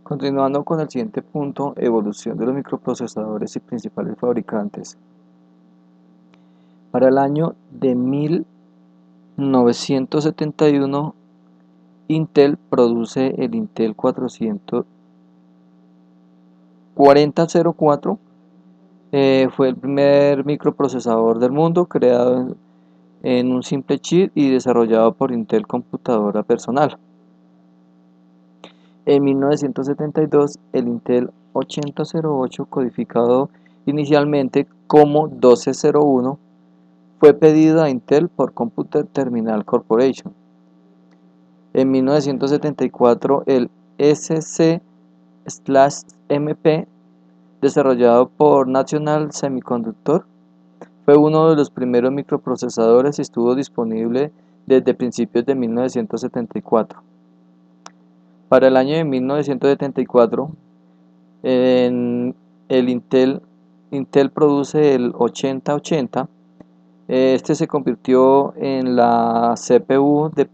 Continuando con el siguiente punto, evolución de los microprocesadores y principales fabricantes. Para el año de 1971, Intel produce el Intel 4004. Fue el primer microprocesador del mundo creado en un simple chip y desarrollado por Intel Computadora Personal. En 1972, el Intel 8008, codificado inicialmente como 1201, fue pedido a Intel por Computer Terminal Corporation. En 1974, el SC/MP, desarrollado por National Semiconductor, fue uno de los primeros microprocesadores y estuvo disponible desde principios de 1974. Para el año de 1974, el Intel produce el 8080. Este se convirtió en la CPU de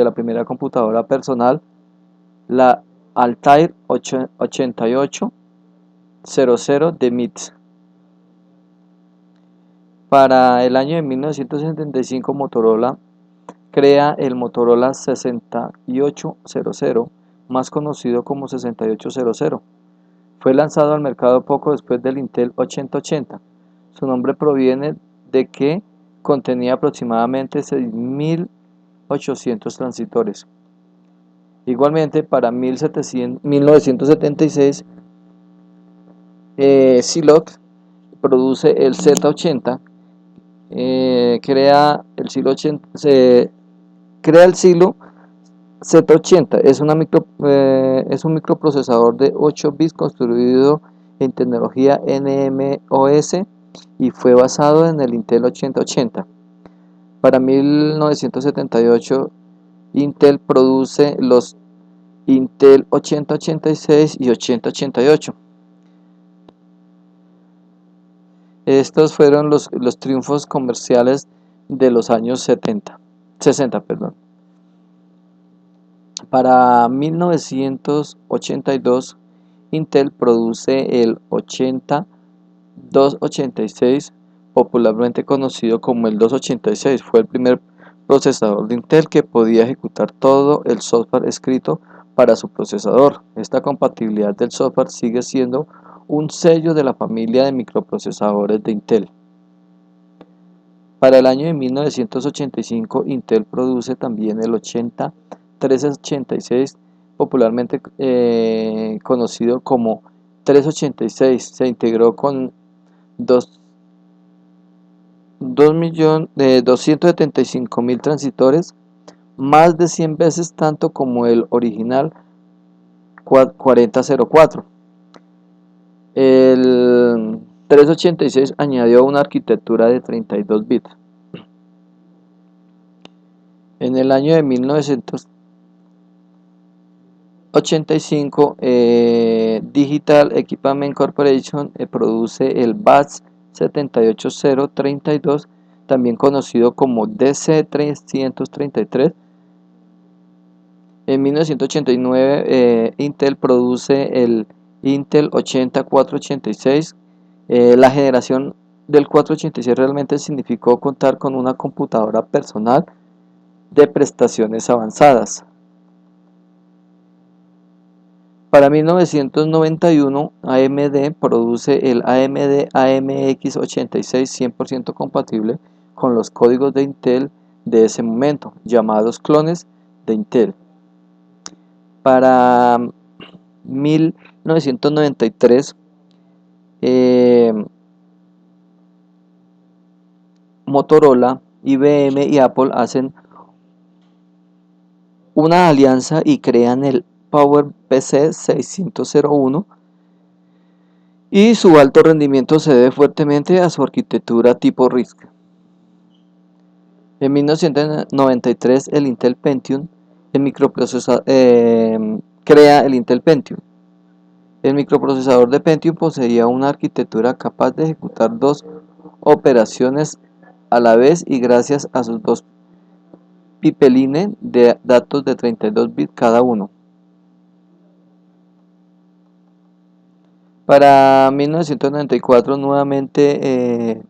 la primera computadora personal, la Altair 8800 de MIT. Para el año de 1975, Motorola crea el Motorola 6800, más conocido como 6800. Fue lanzado al mercado poco después del Intel 8080. Su nombre proviene de que contenía aproximadamente 6800 transistores. Igualmente, para 1976, Zilog produce el Z80. Crea el Silo 80, crea el Silo Z80. Es un microprocesador de 8 bits construido en tecnología NMOS y fue basado en el Intel 8080. Para 1978, Intel produce los Intel 8086 y 8088. Estos fueron los triunfos comerciales de los años 60. Para 1982, Intel produce el 286, popularmente conocido como el 286. Fue el primer procesador de Intel que podía ejecutar todo el software escrito para su procesador. Esta compatibilidad del software sigue siendo un sello de la familia de microprocesadores de Intel. Para el año de 1985, Intel produce también el 386, popularmente conocido como 386. Se integró con 275.000 transistores, más de 100 veces tanto como el original 4004. El 386 añadió una arquitectura de 32 bits. En el año de 1985, Digital Equipment Corporation produce el VAX 78032, también conocido como DC333. En 1989, Intel produce el Intel 80486. La generación del 486 realmente significó contar con una computadora personal de prestaciones avanzadas. Para 1991, AMD produce el AMD AMX86, 100% compatible con los códigos de Intel de ese momento, llamados clones de Intel. Para 1993, Motorola, IBM y Apple hacen una alianza y crean el PowerPC 601, y su alto rendimiento se debe fuertemente a su arquitectura tipo RISC. En 1993, el Intel Pentium, crea el Intel Pentium. El microprocesador de Pentium poseía una arquitectura capaz de ejecutar 2 operaciones a la vez, y gracias a sus 2 pipelines de datos de 32 bits cada uno. Para 1994 nuevamente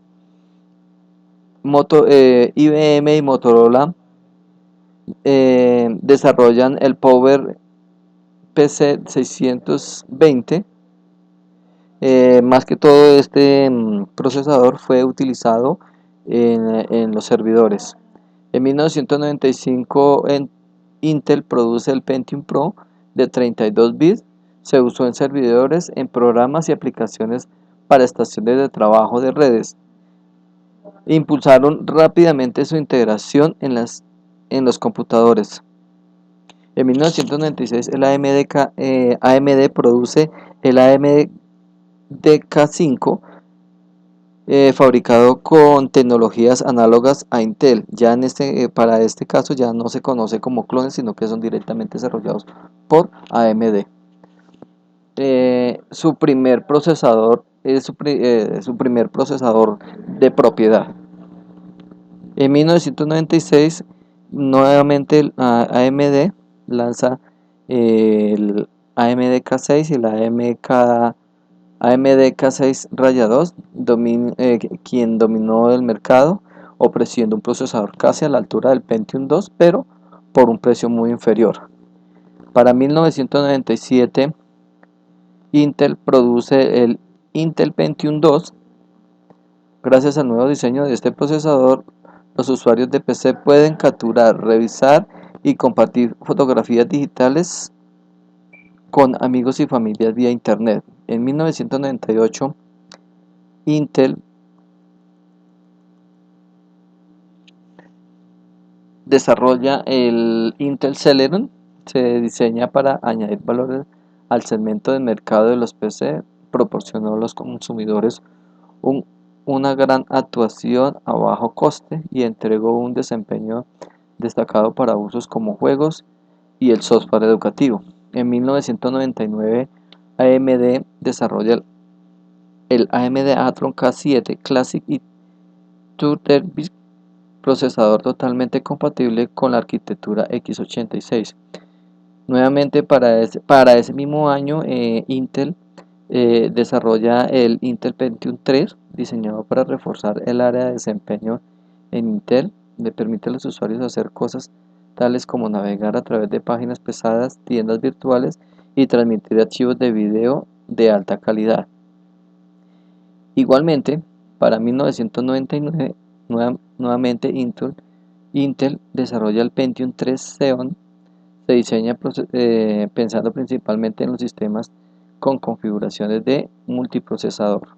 IBM y Motorola desarrollan el Power PC 620. Más que todo este procesador fue utilizado en los servidores. En 1995 Intel produce el Pentium Pro de 32 bits. Se usó en servidores, en programas y aplicaciones para estaciones de trabajo de redes. Impulsaron rápidamente su integración en los computadores. En 1996 el AMD produce el AMD DK5, fabricado con tecnologías análogas a Intel. Ya para este caso ya no se conoce como clones, sino que son directamente desarrollados por AMD. Su primer procesador es su primer procesador de propiedad. En 1996 nuevamente el AMD lanza el AMD K6 y el AMD K6-2, quien dominó el mercado, ofreciendo un procesador casi a la altura del Pentium 2, pero por un precio muy inferior. Para 1997 Intel produce el Intel Pentium 2. Gracias al nuevo diseño de este procesador, los usuarios de PC pueden capturar, revisar y compartir fotografías digitales con amigos y familias vía Internet. En 1998, Intel desarrolla el Intel Celeron. Se diseña para añadir valores al segmento de mercado de los PC, proporcionó a los consumidores una gran actuación a bajo coste y entregó un desempeño destacado para usos como juegos y el software educativo. En 1999 AMD desarrolla el AMD Athlon K7 Classic y 2-bit, procesador totalmente compatible con la arquitectura x86. Nuevamente para ese mismo año Intel desarrolla el Intel Pentium 3, diseñado para reforzar el área de desempeño en Intel. Le permite a los usuarios hacer cosas tales como navegar a través de páginas pesadas, tiendas virtuales y transmitir archivos de video de alta calidad. Igualmente, para 1999, nuevamente Intel desarrolla el Pentium 3 Xeon. Se diseña pensando principalmente en los sistemas con configuraciones de multiprocesador.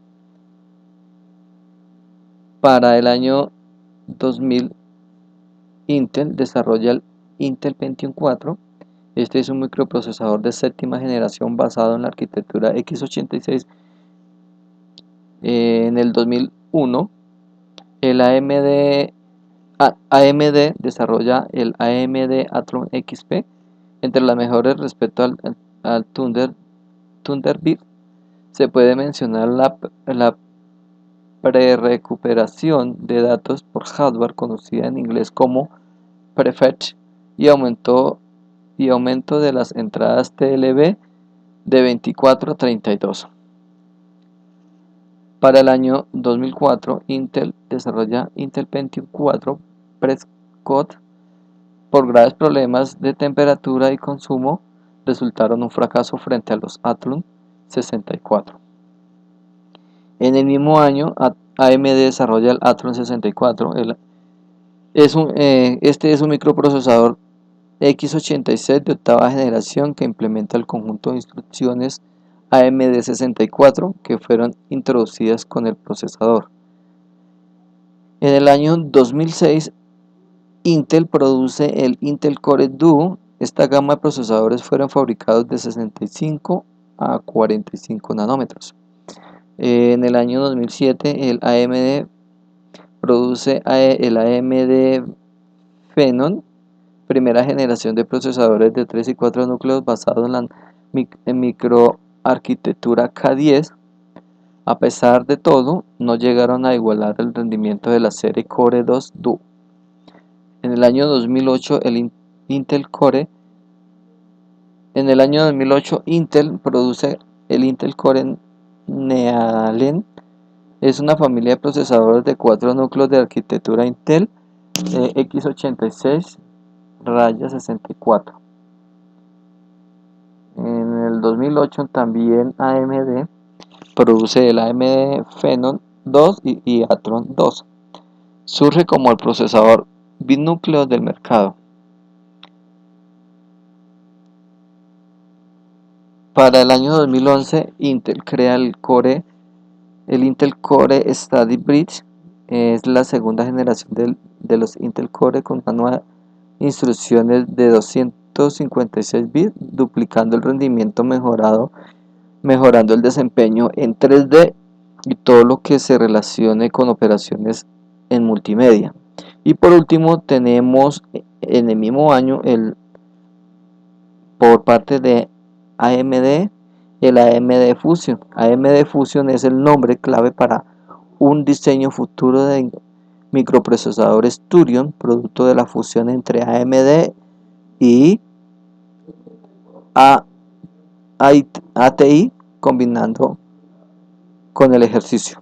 Para el año 2000, Intel desarrolla el Intel Pentium 4. Este es un microprocesador de séptima generación basado en la arquitectura x86. En el 2001, el AMD desarrolla el AMD Athlon XP, entre las mejores respecto al Thunderbird. Se puede mencionar la pre-recuperación de datos por hardware, conocida en inglés como prefetch, y aumento de las entradas TLB de 24 a 32. Para el año 2004, Intel desarrolla Intel Pentium 4 Prescott. Por graves problemas de temperatura y consumo, resultaron un fracaso frente a los Athlon 64. En el mismo año, AMD desarrolla el Athlon 64. Este es un microprocesador x86 de octava generación que implementa el conjunto de instrucciones AMD 64 que fueron introducidas con el procesador. En el año 2006, Intel produce el Intel Core Duo. Esta gama de procesadores fueron fabricados de 65 a 45 nanómetros. En el año 2007, el AMD produce el AMD Phenom, primera generación de procesadores de 3 y 4 núcleos basados en la microarquitectura K10. A pesar de todo, no llegaron a igualar el rendimiento de la serie Core 2 Duo. En el año 2008, Intel produce el Intel Core Nehalem es una familia de procesadores de 4 núcleos de arquitectura Intel x86-64. En el 2008 también AMD produce el AMD Phenom 2 y Athlon 2. Surge como el procesador binúcleo del mercado. Para el año 2011, Intel crea el Intel Core Study Bridge. Es la segunda generación de los Intel Core con una nueva instrucciones de 256 bits, duplicando el rendimiento mejorando el desempeño en 3D y todo lo que se relacione con operaciones en multimedia. Y por último tenemos en el mismo año por parte de AMD el AMD Fusion. AMD Fusion es el nombre clave para un diseño futuro de microprocesadores Turion, producto de la fusión entre AMD y ATI combinando con el ejercicio.